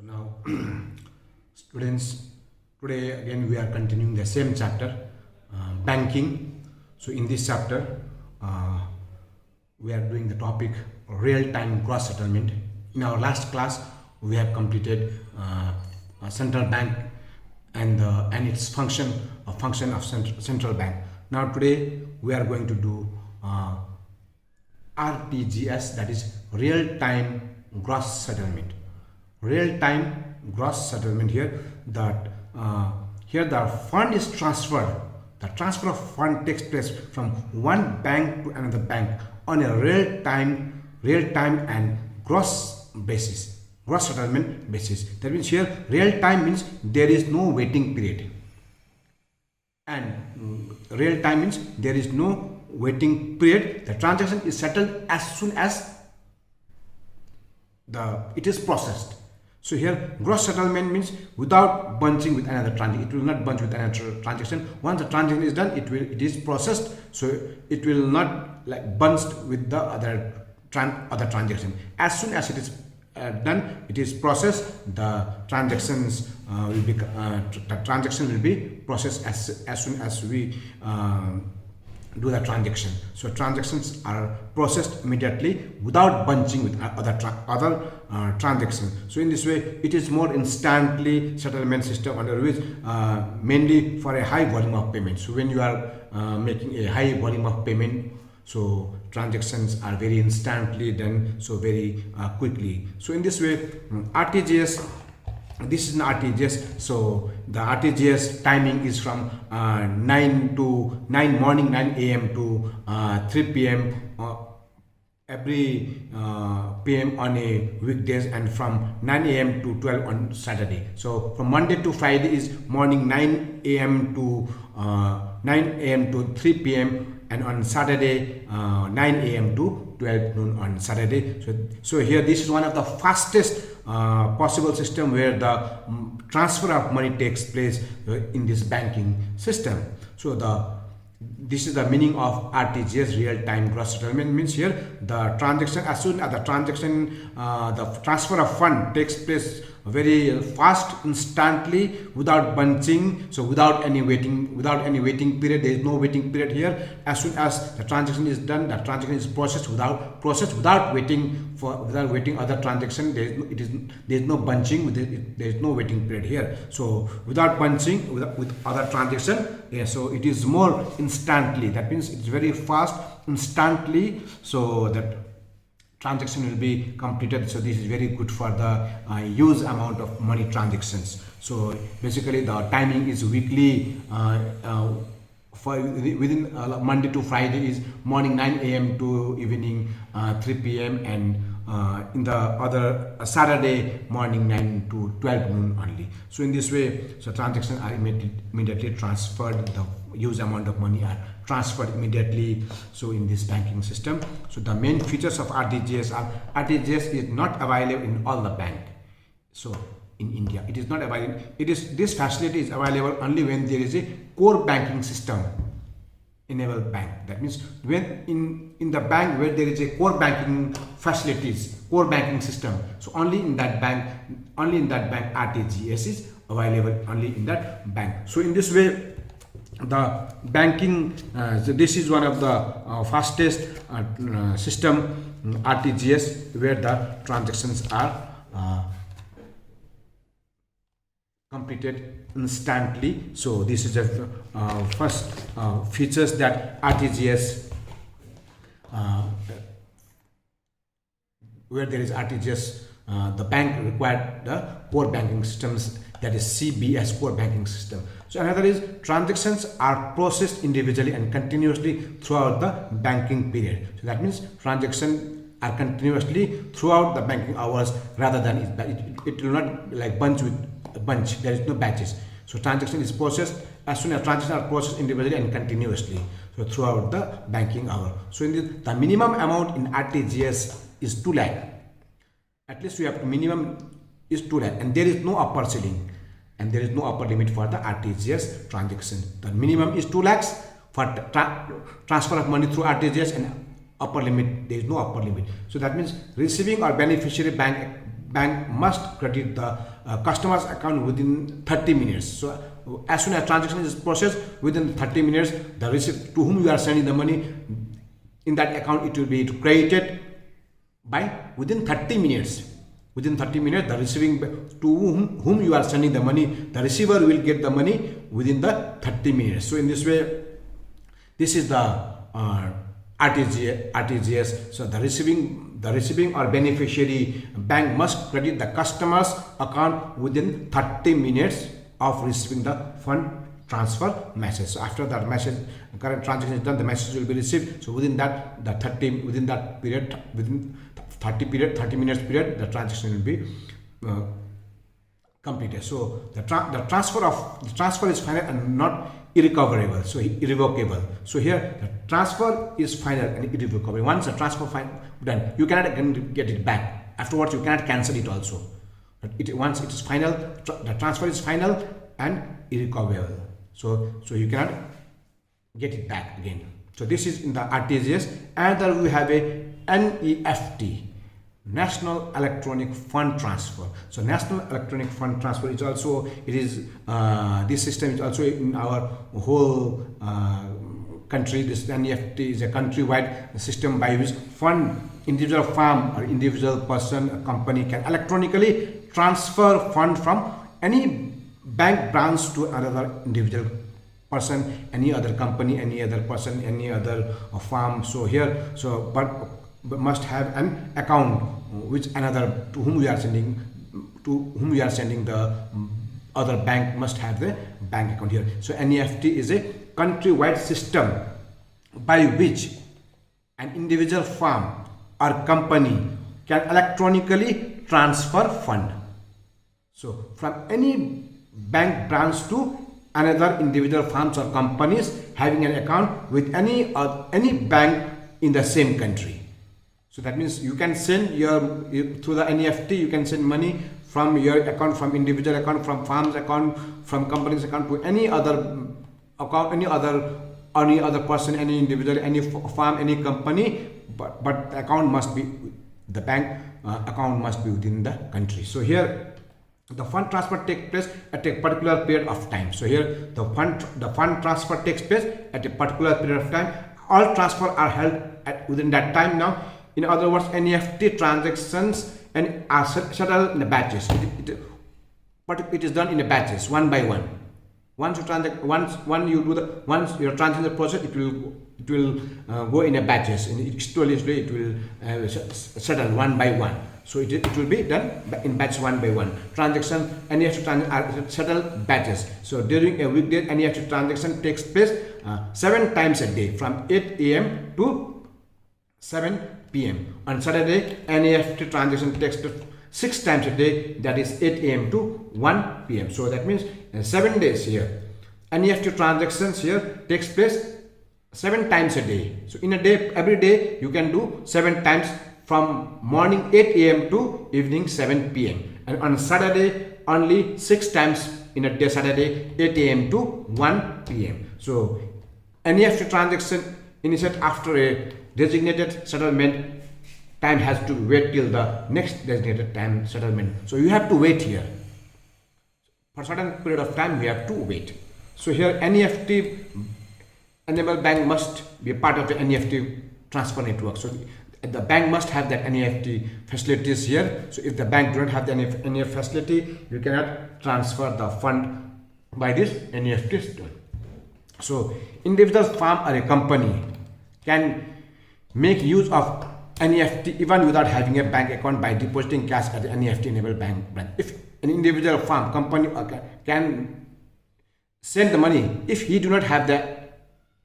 Now, students, today again we are continuing the same chapter, banking. So, in this chapter, we are doing the topic real-time gross settlement. In our last class, we have completed a central bank and its function, a function of central bank. Now, today we are going to do RTGS, that is real-time gross settlement. Real-time gross settlement here, that here the fund is transferred. The transfer of fund takes place from one bank to another bank on a real-time and gross basis, gross settlement basis. That means here real-time means there is no waiting period, and real-time means there is no waiting period. The transaction is settled as soon as it is processed. So here gross settlement means without bunching with another transaction. It will not bunch with another transaction. Once the transaction is done, it is processed. So it will not like bunch with the other transaction. As soon as it is done, it is processed. The transactions the transaction will be processed as soon as we do the transaction. So transactions are processed immediately without bunching with other transactions. So in this way, it is more instantly settlement system under which mainly for a high volume of payment. So when you are making a high volume of payment, so transactions are very instantly done, so very quickly. So in this way, RTGS. This is an RTGS. So the RTGS timing is from 9 morning 9 a.m. to 3 p.m. Every p.m. on a weekdays, and from 9 a.m. to 12 on Saturday. So from Monday to Friday is morning 9 a.m. to 3 p.m. and on Saturday 9 a.m. to 12 noon on Saturday. So here this is one of the fastest possible system where the transfer of money takes place in this banking system. So this is the meaning of RTGS, real-time gross settlement. Means here the transaction, as soon as the transaction, the transfer of fund takes place very fast, instantly, without bunching. So without any waiting period. There is no waiting period here. As soon as the transaction is done, the transaction is processed without waiting other transaction. There is no bunching. There is no waiting period here. So without bunching with other transaction, yeah, so it is more instantly. That means it's very fast, instantly. So that transaction will be completed. So this is very good for the huge amount of money transactions. So basically the timing is weekly, for within Monday to Friday is morning 9 a.m. to evening 3 p.m. and in the other Saturday morning 9 to 12 noon only. So in this way, so transactions are immediately transferred. The huge amount of money are transferred immediately. So in this banking system, so the main features of RTGS are RTGS is not available in all the bank. So in India, it is not available. This facility is available only when there is a core banking system enabled bank. That means when in the bank where there is a core banking facilities, core banking system, so only in that bank RTGS is available, only in that bank. So in this way, the banking, so this is one of the fastest system, RTGS, where the transactions are completed instantly. So this is the first features that RTGS, where there is RTGS, the bank required the core banking systems, that is CBS, core banking system. So another is transactions are processed individually and continuously throughout the banking period. So that means transactions are continuously throughout the banking hours, rather than it will not like bunch with a bunch. There is no batches. So transaction is processed as soon as transactions are processed individually and continuously, so throughout the banking hour. So in the minimum amount in RTGS is 2 lakh. At least we have to minimum is 2 lakh, and there is no upper ceiling and there is no upper limit for the RTGS transaction. The minimum is 2 lakhs for transfer of money through RTGS, and upper limit, there is no upper limit. So that means receiving or beneficiary bank bank must credit the customer's account within 30 minutes. So as soon as transaction is processed, within 30 minutes, the receipt to whom you are sending the money in that account, it will be credited by within 30 minutes. Within 30 minutes, the receiving to whom you are sending the money, the receiver will get the money within the 30 minutes. So in this way, this is the RTGS. So the receiving or beneficiary bank must credit the customer's account within 30 minutes of receiving the fund transfer message. So after that message, current transaction is done, the message will be received. So within that, within 30 minutes period, the transaction will be completed. So the transfer is final and not irrecoverable, so irrevocable. So here the transfer is final and irrevocable. Once the transfer done, you cannot get it back. Afterwards, you cannot cancel it also. But once it is final, the transfer is final and irrevocable. So you cannot get it back again. So this is in the RTGS, and then we have a NEFT, National Electronic Fund Transfer. So National Electronic Fund Transfer is also, this system is also in our whole country. This NEFT is a countrywide system by which individual firm or individual person, a company can electronically transfer fund from any bank branch to another individual person, any other company, any other person, any other firm. So here, but must have an account which another to whom we are sending the other bank must have the bank account here. So NEFT is a countrywide system by which an individual firm or company can electronically transfer fund. So from any bank branch to another individual firms or companies having an account with any bank in the same country. So that means you can send through the NEFT, you can send money from your account, from individual account, from firm's account, from company's account to any other account, any other person, any individual, any firm, any company, but the account must be, the bank account must be within the country. So here the fund transfer takes place at a particular period of time. So here the fund transfer takes place at a particular period of time. All transfers are held within that time now. In other words, NEFT transactions are settled in batches. But it is done in batches, one by one. Once your transaction process, it will go in batches. And slowly it will settle one by one. So it will be done in batch one by one. Transaction, NEFT are settled batches. So during a weekday, NEFT transaction takes place 7 times a day, from 8 a.m. to 7 p.m. On Saturday, NEFT transaction takes place 6 times a day, that is 8 a.m. to 1 p.m. So that means 7 days here. NEFT transactions here takes place 7 times a day. So in a day, every day you can do 7 times, from morning 8 a.m. to evening 7 p.m. And on Saturday, only 6 times in a day, Saturday 8 a.m. to 1 p.m. So NEFT transaction initiated after a designated settlement time has to wait till the next designated time settlement. So you have to wait here. For a certain period of time, we have to wait. So here NEFT enabled bank must be a part of the NEFT transfer network. So the bank must have that NEFT facilities here. So if the bank do not have the NEFT facility, you cannot transfer the fund by this NEFT system. So individual firm or a company can make use of NEFT even without having a bank account by depositing cash at the NEFT enabled bank branch. If an individual firm, company can send the money if he do not have the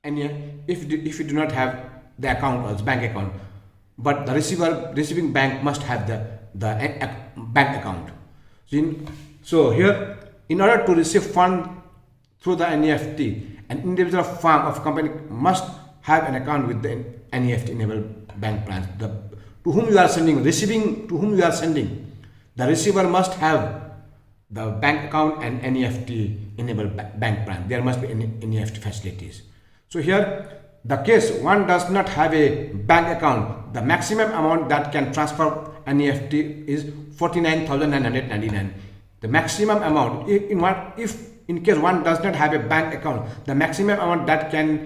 if he do not have the account or bank account, but the receiving bank must have the bank account. So here, in order to receive fund through the NEFT, an individual firm of company must have an account with the NEFT enabled bank branch. To whom you are sending, the receiver must have the bank account and NEFT enabled bank branch. There must be NEFT facilities. So here, the case one does not have a bank account, the maximum amount that can transfer NEFT is 49,999. The maximum amount, if in case one does not have a bank account, the maximum amount that can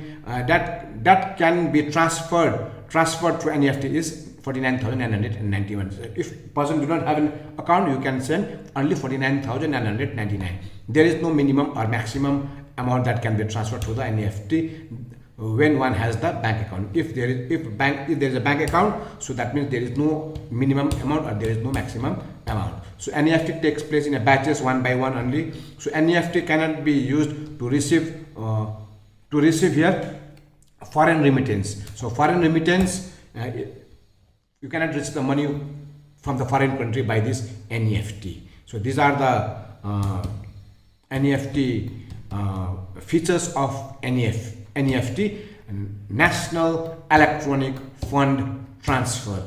be transferred to NEFT is 49,991. If person do not have an account, you can send only 49,999. There is no minimum or maximum amount that can be transferred to the NEFT when one has the bank account. If there is a bank account, so that means there is no minimum amount or there is no maximum amount. So NEFT takes place in a batches, one by one only. So NEFT cannot be used to receive here foreign remittance. So foreign remittance, you cannot receive the money from the foreign country by this NEFT. So these are the NEFT features of NEFT, National Electronic Fund Transfer.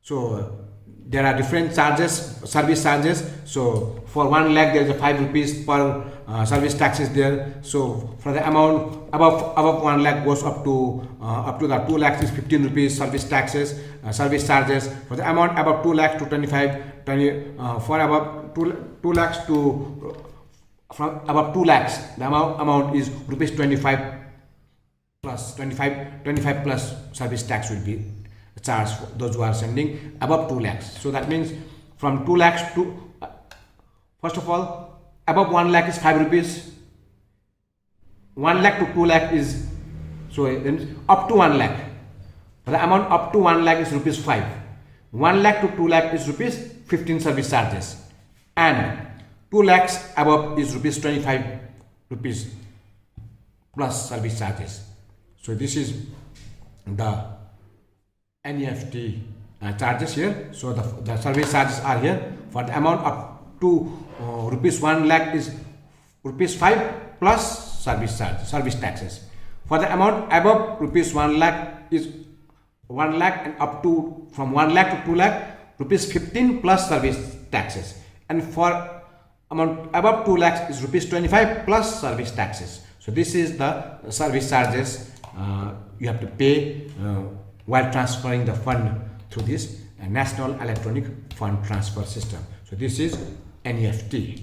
So there are different charges, service charges. So for 1 lakh there is a 5 rupees per service tax is there. So for the amount above 1 lakh goes up to the 2 lakhs is 15 rupees service taxes, service charges. For the amount above 2 lakhs to 25, for above 2 lakhs to from above 2 lakhs, the amount is rupees 25 plus 25 plus service tax will be charged for those who are sending above 2 lakhs. So that means from 2 lakhs to first of all, above 1 lakh is 5 rupees. 1 lakh to 2 lakh is, so then up to 1 lakh. The amount up to 1 lakh is rupees 5. 1 lakh to 2 lakh is rupees 15 service charges. And 2 lakhs above is rupees 25 rupees plus service charges. So this is the NEFT charges here. So the service charges are here. For the amount up to rupees 1 lakh is rupees 5 plus service taxes. For the amount above rupees 1 lakh is 1 lakh and up to from 1 lakh to 2 lakh rupees 15 plus service taxes. And for amount above 2 lakhs is rupees 25 plus service taxes. So this is the service charges you have to pay while transferring the fund through this National Electronic Fund Transfer System. So this is NEFT.